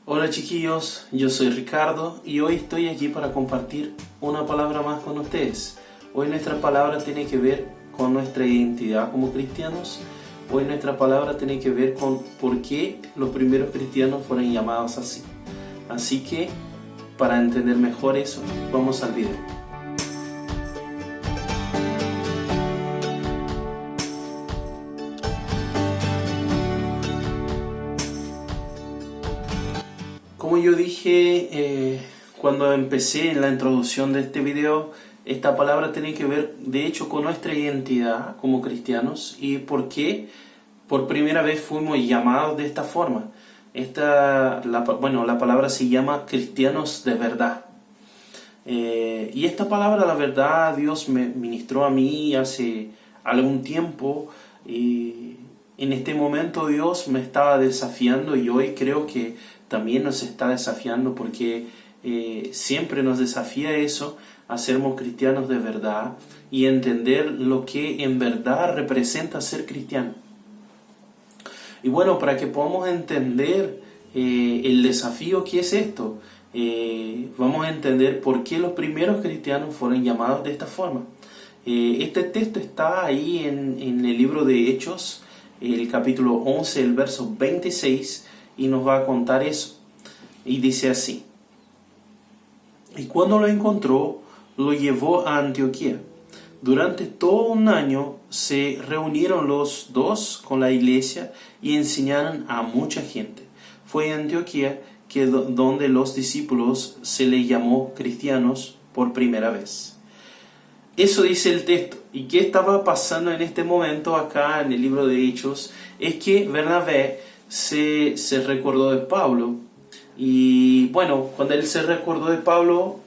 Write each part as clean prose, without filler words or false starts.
Hola chiquillos, yo soy Ricardo y hoy estoy aquí para compartir una palabra más con ustedes. Hoy nuestra palabra tiene que ver con nuestra identidad como cristianos. Hoy nuestra palabra tiene que ver con por qué los primeros cristianos fueron llamados así. Así que, para entender mejor eso, vamos al video. Como yo dije cuando empecé en la introducción de este video, esta palabra tiene que ver de hecho con nuestra identidad como cristianos y por qué por primera vez fuimos llamados de esta forma. La palabra se llama cristianos de verdad. Y esta palabra, la verdad, Dios me ministró a mí hace algún tiempo y en este momento Dios me estaba desafiando y hoy creo que también nos está desafiando porque siempre nos desafía eso, a sermos cristianos de verdad y entender lo que en verdad representa ser cristiano. Y bueno, para que podamos entender el desafío que es esto, vamos a entender por qué los primeros cristianos fueron llamados de esta forma. Este texto está ahí en el libro de Hechos, el capítulo 11, el verso 26, y nos va a contar eso. Y dice así: y cuando lo encontró, lo llevó a Antioquía. Durante todo un año se reunieron los dos con la iglesia y enseñaron a mucha gente. Fue en Antioquía donde los discípulos se les llamó cristianos por primera vez. Eso dice el texto. ¿Y qué estaba pasando en este momento acá en el libro de Hechos? Es que Bernabé se recordó de Pablo. Y bueno, cuando él se recordó de Pablo,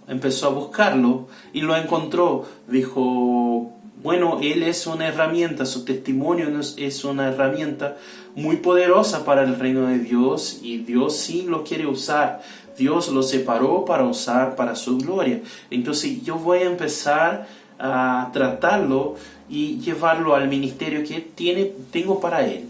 empezó a buscarlo y lo encontró. Dijo, bueno, él es una herramienta, su testimonio es una herramienta muy poderosa para el reino de Dios y Dios sí lo quiere usar. Dios lo separó para usar para su gloria. Entonces yo voy a empezar a tratarlo y llevarlo al ministerio que tengo para él.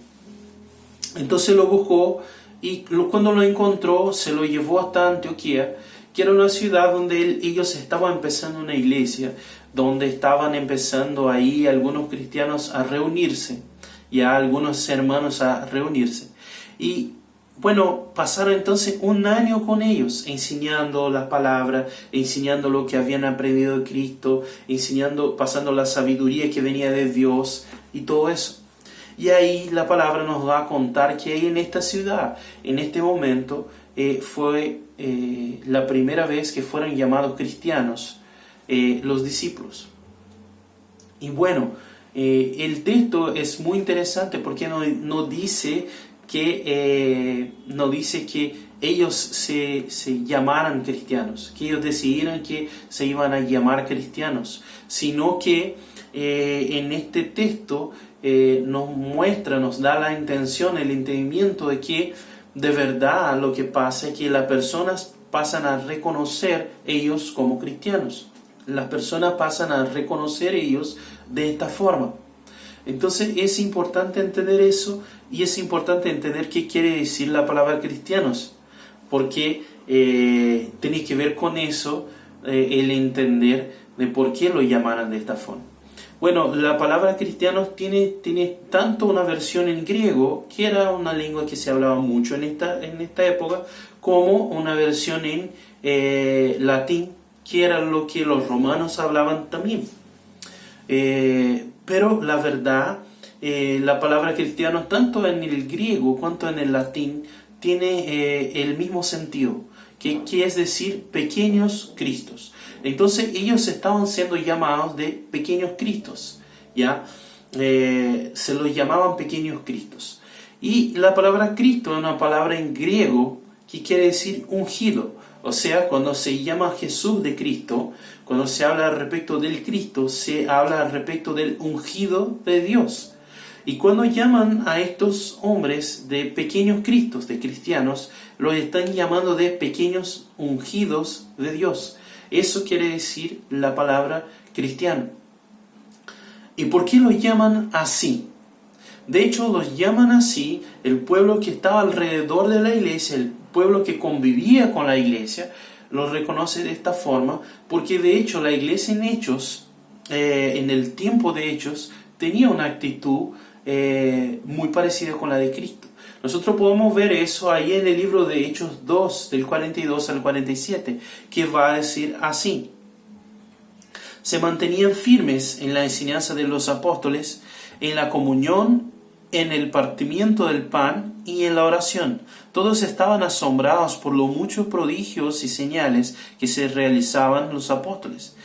Entonces lo buscó y cuando lo encontró se lo llevó hasta Antioquía, que era una ciudad donde ellos estaban empezando una iglesia, donde estaban empezando ahí algunos cristianos a reunirse, ya algunos hermanos a reunirse. Y bueno, pasaron entonces un año con ellos, enseñando la palabra, enseñando lo que habían aprendido de Cristo, pasando la sabiduría que venía de Dios y todo eso. Y ahí la palabra nos va a contar que ahí en esta ciudad, en este momento, fue la primera vez que fueron llamados cristianos los discípulos. Y bueno, el texto es muy interesante porque no dice que ellos se llamaran cristianos, que ellos decidieran que se iban a llamar cristianos, sino que en este texto nos da la intención, el entendimiento de que de verdad lo que pasa es que las personas pasan a reconocer ellos como cristianos. Las personas pasan a reconocer ellos de esta forma. Entonces es importante entender eso y es importante entender qué quiere decir la palabra cristianos, porque tiene que ver con eso el entender de por qué lo llamaran de esta forma. Bueno, la palabra cristianos tiene tanto una versión en griego, que era una lengua que se hablaba mucho en esta época, como una versión en latín, que era lo que los romanos hablaban también. Pero la verdad, la palabra cristianos, tanto en el griego cuanto en el latín, tiene el mismo sentido, que es decir, pequeños cristos. Entonces ellos estaban siendo llamados de pequeños cristos, ¿ya? Se los llamaban pequeños cristos. Y la palabra Cristo es una palabra en griego que quiere decir ungido. O sea, cuando se llama Jesús de Cristo, cuando se habla al respecto del Cristo, se habla al respecto del ungido de Dios. Y cuando llaman a estos hombres de pequeños cristos, de cristianos, los están llamando de pequeños ungidos de Dios. Eso quiere decir la palabra cristiano. ¿Y por qué lo llaman así? De hecho, los llaman así el pueblo que estaba alrededor de la iglesia, el pueblo que convivía con la iglesia, lo reconoce de esta forma, porque de hecho la iglesia en Hechos, en el tiempo de Hechos, tenía una actitud muy parecida con la de Cristo. Nosotros podemos ver eso ahí en el libro de Hechos 2, del 42 al 47, que va a decir así: se mantenían firmes en la enseñanza de los apóstoles, en la comunión, en el partimiento del pan y en la oración. Todos estaban asombrados por los muchos prodigios y señales que se realizaban los apóstoles.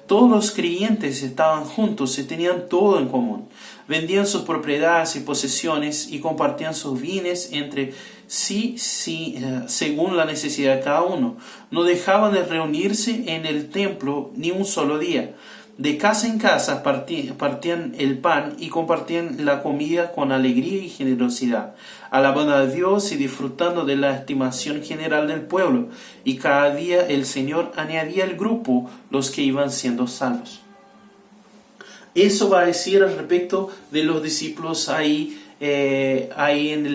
Todos los creyentes estaban juntos y tenían todo en común. Vendían sus propiedades y posesiones y compartían sus bienes entre sí, según la necesidad de cada uno. No dejaban de reunirse en el templo ni un solo día. De casa en casa partían el pan y compartían la comida con alegría y generosidad, alabando a Dios y disfrutando de la estimación general del pueblo. Y cada día el Señor añadía al grupo los que iban siendo salvos. Eso va a decir al respecto de los discípulos ahí en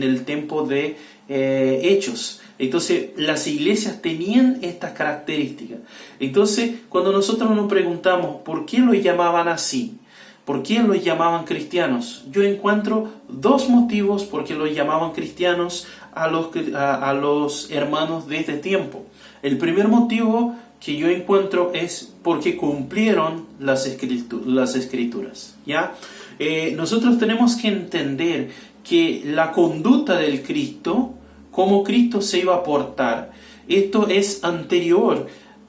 el tiempo de Hechos. Entonces, las iglesias tenían estas características. Entonces, cuando nosotros nos preguntamos por qué los llamaban así, por qué los llamaban cristianos, yo encuentro dos motivos por qué los llamaban cristianos a los hermanos de este tiempo. El primer motivo que yo encuentro es porque cumplieron las escrituras, ¿ya? Nosotros tenemos que entender que la conducta del Cristo, cómo Cristo se iba a portar, esto es anterior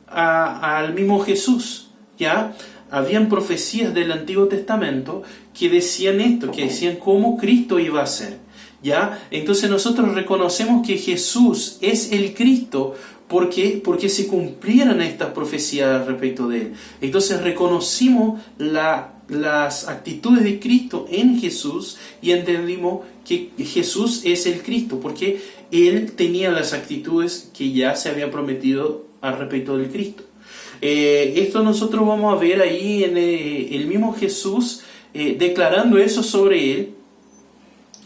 al mismo Jesús, ¿ya? Habían profecías del Antiguo Testamento que decían esto, que decían cómo Cristo iba a ser, ¿ya? Entonces nosotros reconocemos que Jesús es el Cristo porque se cumplieran estas profecías respecto de Él. Entonces reconocimos las actitudes de Cristo en Jesús y entendimos que Jesús es el Cristo, porque Él tenía las actitudes que ya se habían prometido al respecto del Cristo. Esto nosotros vamos a ver ahí en el mismo Jesús declarando eso sobre Él.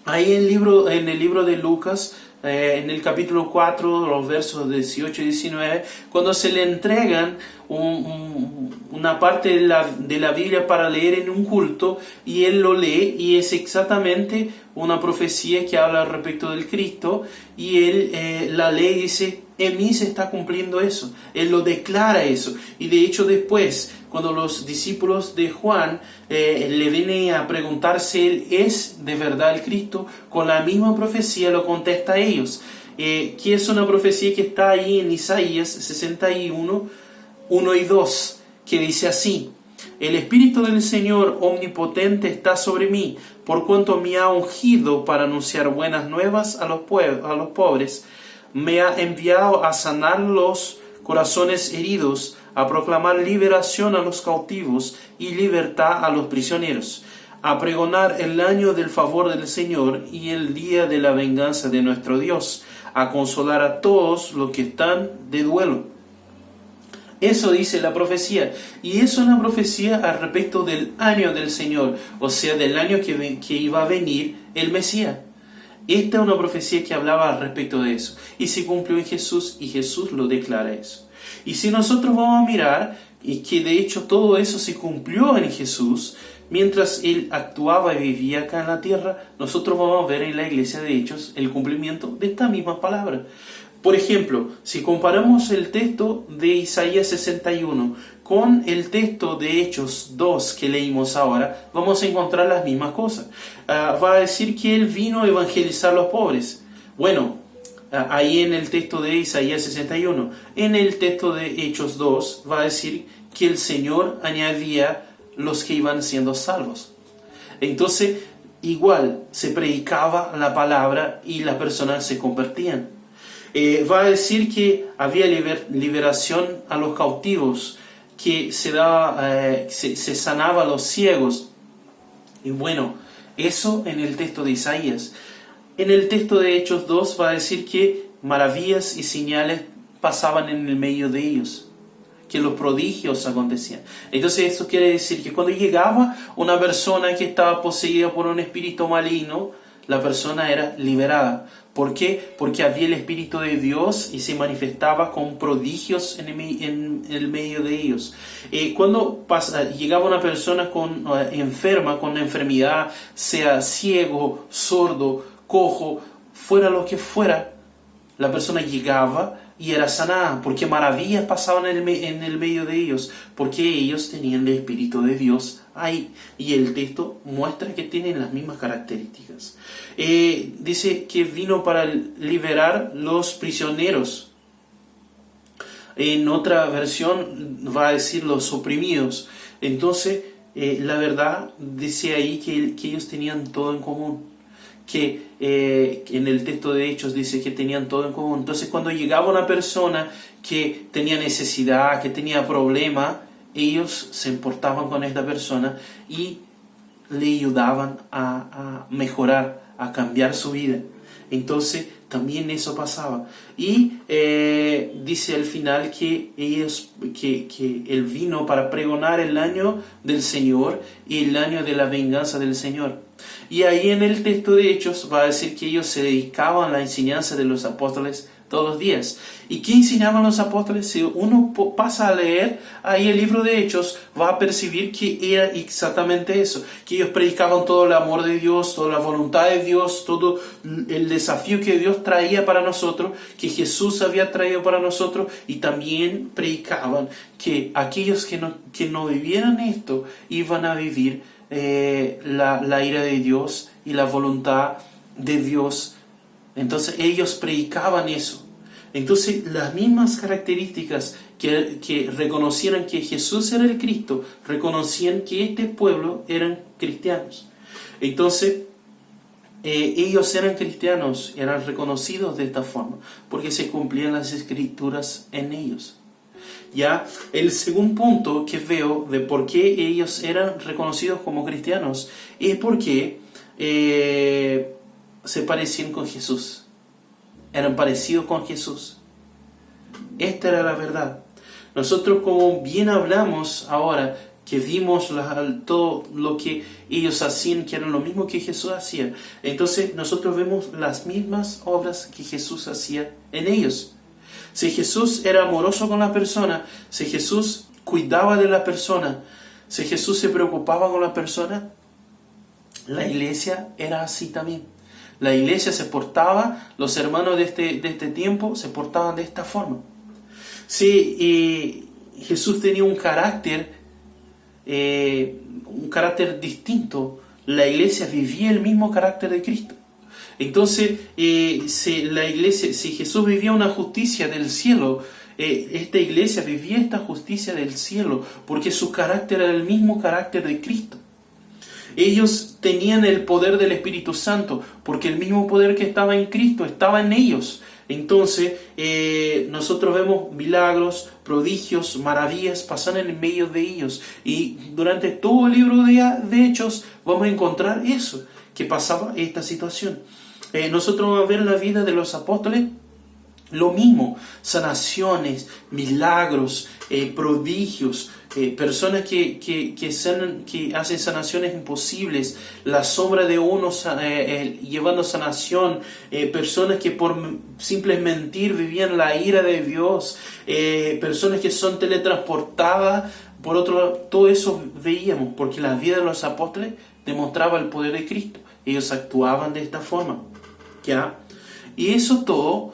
Ahí en el libro de Lucas, en el capítulo 4, los versos 18 y 19, cuando se le entregan una parte de la Biblia para leer en un culto, y él lo lee, y es exactamente una profecía que habla respecto del Cristo, y él la lee y dice: en mí se está cumpliendo eso. Él lo declara eso. Y de hecho después, cuando los discípulos de Juan le vienen a preguntar si él es de verdad el Cristo, con la misma profecía lo contesta a ellos. Que es una profecía que está ahí en Isaías 61, 1 y 2, que dice así: el Espíritu del Señor omnipotente está sobre mí, por cuanto me ha ungido para anunciar buenas nuevas a los pobres. Me ha enviado a sanar los corazones heridos, a proclamar liberación a los cautivos y libertad a los prisioneros, a pregonar el año del favor del Señor y el día de la venganza de nuestro Dios, a consolar a todos los que están de duelo. Eso dice la profecía, y es una profecía al respecto del año del Señor, o sea, del año que iba a venir el Mesías. Esta es una profecía que hablaba al respecto de eso, y se cumplió en Jesús, y Jesús lo declara eso. Y si nosotros vamos a mirar, y que de hecho todo eso se cumplió en Jesús, mientras Él actuaba y vivía acá en la tierra, nosotros vamos a ver en la iglesia de Hechos el cumplimiento de esta misma palabra. Por ejemplo, si comparamos el texto de Isaías 61 con el texto de Hechos 2 que leímos ahora, vamos a encontrar las mismas cosas. Va a decir que Él vino a evangelizar a los pobres. Bueno, ahí en el texto de Isaías 61. En el texto de Hechos 2 va a decir que el Señor añadía los que iban siendo salvos. Entonces, igual se predicaba la palabra y las personas se convertían. Va a decir que había liberación a los cautivos, que se sanaba a los ciegos. Y bueno, eso en el texto de Isaías. En el texto de Hechos 2 va a decir que maravillas y señales pasaban en el medio de ellos. que los prodigios acontecían. Entonces esto quiere decir que cuando llegaba una persona que estaba poseída por un espíritu maligno, la persona era liberada. ¿Por qué? Porque había el Espíritu de Dios y se manifestaba con prodigios en el medio de ellos. Cuando llegaba una persona enferma, con una enfermedad, sea ciego, sordo, cojo, fuera lo que fuera, la persona llegaba y era sanada, porque maravillas pasaban en el medio de ellos, porque ellos tenían el Espíritu de Dios ahí. Y el texto muestra que tienen las mismas características. Dice que vino para liberar los prisioneros. En otra versión va a decir los oprimidos. Entonces, la verdad dice ahí que ellos tenían todo en común. Que en el texto de Hechos dice que tenían todo en común. Entonces, cuando llegaba una persona que tenía necesidad, que tenía problema, ellos se importaban con esta persona y le ayudaban a mejorar, a cambiar su vida. Entonces, también eso pasaba. Y dice al final que Él vino para pregonar el año del Señor y el año de la venganza del Señor. Y ahí en el texto de Hechos va a decir que ellos se dedicaban a la enseñanza de los apóstoles todos los días. ¿Y qué enseñaban los apóstoles? Si uno pasa a leer ahí el libro de Hechos, va a percibir que era exactamente eso, que ellos predicaban todo el amor de Dios, toda la voluntad de Dios, todo el desafío que Dios traía para nosotros, que Jesús había traído para nosotros, y también predicaban que aquellos que no vivieran esto iban a vivir la ira de Dios y la voluntad de Dios. Entonces ellos predicaban eso. Entonces las mismas características que reconocieran que Jesús era el Cristo, reconocían que este pueblo eran cristianos. Entonces ellos eran cristianos, eran reconocidos de esta forma, porque se cumplían las escrituras en ellos. Ya, el segundo punto que veo de por qué ellos eran reconocidos como cristianos es porque se parecían con Jesús. Eran parecidos con Jesús. Esta era la verdad. Nosotros, como bien hablamos ahora, que vimos todo lo que ellos hacían, que era lo mismo que Jesús hacía. Entonces nosotros vemos las mismas obras que Jesús hacía en ellos. Si Jesús era amoroso con la persona, si Jesús cuidaba de la persona, si Jesús se preocupaba con la persona, la iglesia era así también. La iglesia se portaba, los hermanos de este tiempo se portaban de esta forma. Si Jesús tenía un carácter distinto, la iglesia vivía el mismo carácter de Cristo. Entonces, si Jesús vivía una justicia del cielo, esta iglesia vivía esta justicia del cielo, porque su carácter era el mismo carácter de Cristo. Ellos tenían el poder del Espíritu Santo, porque el mismo poder que estaba en Cristo estaba en ellos. Entonces, nosotros vemos milagros, prodigios, maravillas pasar en el medio de ellos. Y durante todo el libro de Hechos vamos a encontrar eso, que pasaba esta situación. Nosotros vamos a ver la vida de los apóstoles, lo mismo, sanaciones, milagros, prodigios, personas que hacen sanaciones imposibles, la sombra de uno llevando sanación, personas que por simples mentir vivían la ira de Dios, personas que son teletransportadas. Por otro lado, todo eso veíamos, porque la vida de los apóstoles demostraba el poder de Cristo. Ellos actuaban de esta forma, ¿ya? Y eso todo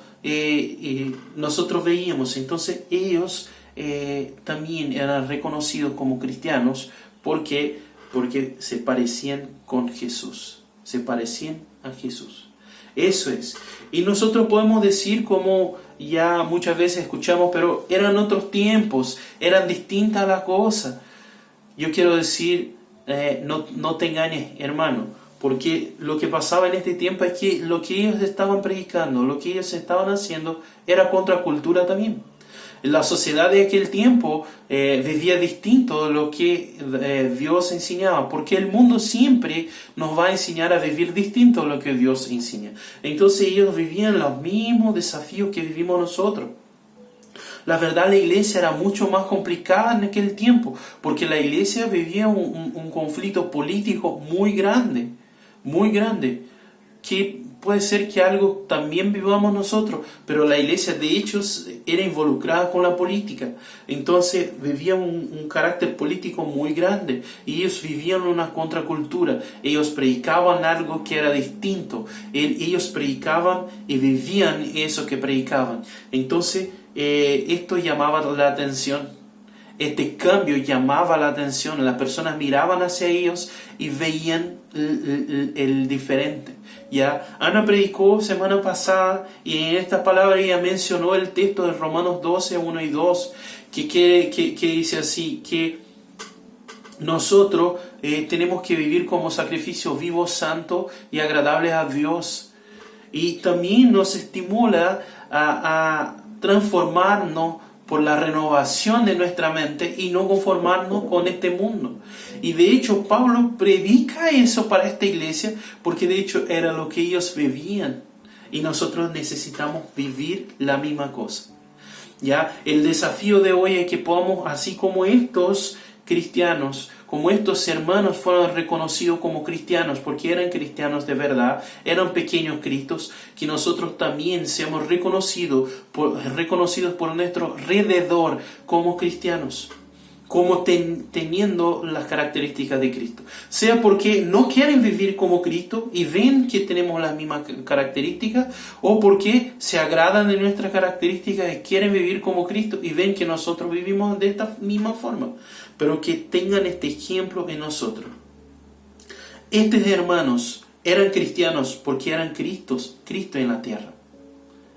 nosotros veíamos. Entonces ellos también eran reconocidos como cristianos porque se parecían con Jesús, se parecían a Jesús. Eso es. Y nosotros podemos decir, como ya muchas veces escuchamos, pero eran otros tiempos, eran distintas las cosas. Yo quiero decir, no te engañes, hermano. Porque lo que pasaba en este tiempo es que lo que ellos estaban predicando, lo que ellos estaban haciendo, era contracultura también. La sociedad de aquel tiempo vivía distinto de lo que Dios enseñaba, porque el mundo siempre nos va a enseñar a vivir distinto de lo que Dios enseña. Entonces ellos vivían los mismos desafíos que vivimos nosotros. La verdad, la iglesia era mucho más complicada en aquel tiempo, porque la iglesia vivía un conflicto político muy grande, que puede ser que algo también vivamos nosotros, pero la iglesia de hecho era involucrada con la política. Entonces vivía un carácter político muy grande, y ellos vivían una contracultura. Ellos predicaban algo que era distinto, ellos predicaban y vivían eso que predicaban. Entonces esto llamaba la atención. Este cambio llamaba la atención. Las personas miraban hacia ellos y veían el diferente. Ya, Ana predicó semana pasada, y en esta palabra ella mencionó el texto de Romanos 12, 1 y 2, que dice así, que nosotros tenemos que vivir como sacrificio vivo, santo y agradable a Dios. Y también nos estimula a transformarnos por la renovación de nuestra mente y no conformarnos con este mundo. Y de hecho Pablo predica eso para esta iglesia, porque de hecho era lo que ellos vivían, y nosotros necesitamos vivir la misma cosa. Ya, el desafío de hoy es que podamos, así como estos cristianos, como estos hermanos fueron reconocidos como cristianos porque eran cristianos de verdad, eran pequeños cristos, que nosotros también seamos reconocidos por nuestro alrededor como cristianos, como teniendo las características de Cristo. Sea porque no quieren vivir como Cristo y ven que tenemos las mismas características, o porque se agradan de nuestras características y quieren vivir como Cristo y ven que nosotros vivimos de esta misma forma, pero que tengan este ejemplo en nosotros. Estos hermanos eran cristianos porque eran Cristo en la tierra.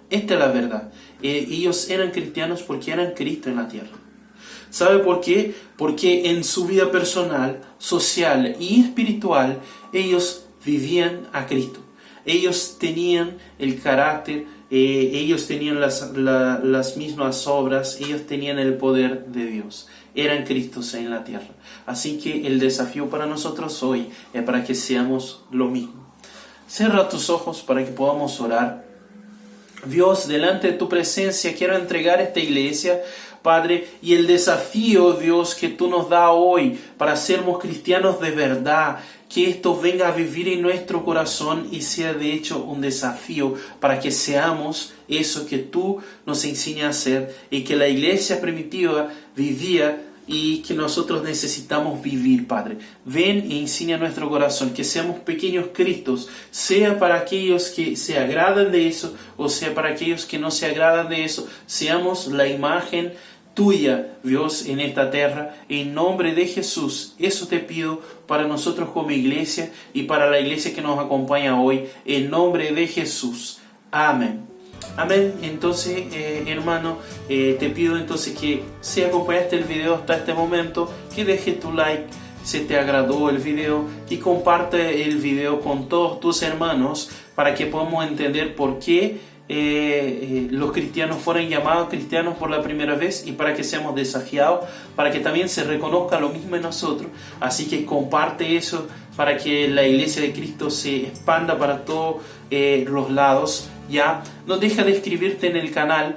Esta es la verdad. Ellos eran cristianos porque eran Cristo en la tierra. ¿Sabe por qué? Porque en su vida personal, social y espiritual, ellos vivían a Cristo. Ellos tenían el carácter, ellos tenían las mismas obras, ellos tenían el poder de Dios. Eran Cristos en la tierra. Así que el desafío para nosotros hoy es para que seamos lo mismo. Cierra tus ojos para que podamos orar. Dios, delante de tu presencia quiero entregar esta iglesia, Padre, y el desafío, Dios, que tú nos das hoy para sermos cristianos de verdad, que esto venga a vivir en nuestro corazón y sea de hecho un desafío para que seamos eso que tú nos enseñas a hacer y que la iglesia primitiva vivía y que nosotros necesitamos vivir, Padre. Ven e enseña nuestro corazón, que seamos pequeños Cristos, sea para aquellos que se agradan de eso, o sea para aquellos que no se agradan de eso, seamos la imagen tuya, Dios, en esta tierra, en nombre de Jesús. Eso te pido para nosotros como iglesia y para la iglesia que nos acompaña hoy, en nombre de Jesús. Amén. Amén. Entonces, hermano, te pido entonces que si acompañaste el video hasta este momento, que dejes tu like si te agradó el video, y comparte el video con todos tus hermanos para que podamos entender por qué los cristianos fueron llamados cristianos por la primera vez, y para que seamos desafiados, para que también se reconozca lo mismo en nosotros. Así que comparte eso para que la iglesia de Cristo se expanda para todos los lados. Ya, no deja de inscribirte en el canal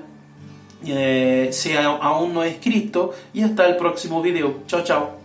si aún no es inscrito, y hasta el próximo video. Chao, chao.